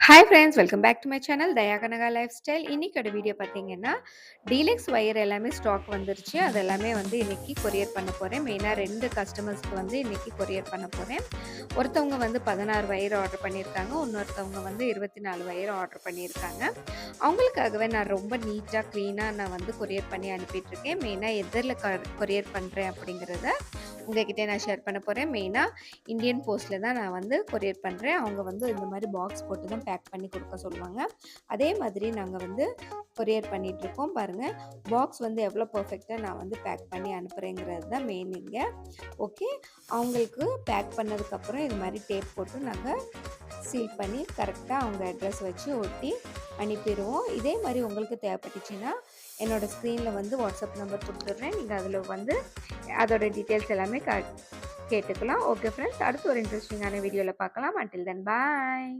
Hi friends, welcome back to my channel Daya Kanaga lifestyle. இன்னைக்கோட video பார்த்தீங்கன்னா, deluxe wire எல்லாமே stock வந்துருச்சு. அது எல்லாமே வந்து இன்னைக்கு கொரியர் பண்ண போறேன். மெயினா 2 கஸ்டமர்ஸ்க்கு வந்து இன்னைக்கு கொரியர் பண்ண போறேன். ஒருத்தவங்க வந்து 16 வயர் ஆர்டர் பண்ணியிருக்காங்க. இன்னொருத்தவங்க வந்து 24 வயர் ஆர்டர் பண்ணியிருக்காங்க. அவங்களுக்காகவே நான் ரொம்ப நீட்டா, க்ளீனா நான் வந்து கொரியர் பண்ணி அனுப்பிட்டுருக்கேன். மெயினா எதில கொரியர் பண்றேன் அப்படிங்கிறத உங்ககிட்ட நான் ஷேர் பண்ண போறேன். மெயினா இந்தியன் போஸ்ட்ல தான் நான் வந்து கொரியர் பண்றேன். அவங்க வந்து இந்த மாரி பாக்ஸ் போட்டு தான் பேக் பண்ணி குடுக்க சொல்லுவாங்க. அதே மாதிரி நாங்க வந்து கொரியர் பண்ணிட்டுருக்கோம். பாருங்க, பாக்ஸ் வந்து எவ்வளோ பெர்ஃபெக்ட்டா நான் வந்து பேக் பண்ணி அனுப்புறேங்கிறது தான் மெயின் இங்க. ஓகே. அவங்களுக்கு பேக் பண்ணதுக்கப்புறம் இது மாரி டேப் போட்டு நாங்க சீல் பண்ணி கரெக்ட்டா அவங்க அட்ரஸ் வச்சு ஒட்டி அனுப்பிருவோம். இதே மாரி உங்களுக்கு தேவைப்பட்டுச்சுன்னா, என்னோட ஸ்க்ரீன்ல வந்து வாட்ஸ்அப் நம்பர் குடுத்துடுறேன். நீங்க அதில வந்து அதோட டீட்டெயில்ஸ் எல்லாமே கேட்டுக்கலாம். ஓகே ஃப்ரெண்ட்ஸ், அடுத்து ஒரு இன்ட்ரெஸ்டிங்கான வீடியோல பார்க்கலாம். அன்டில் தென் பாய்.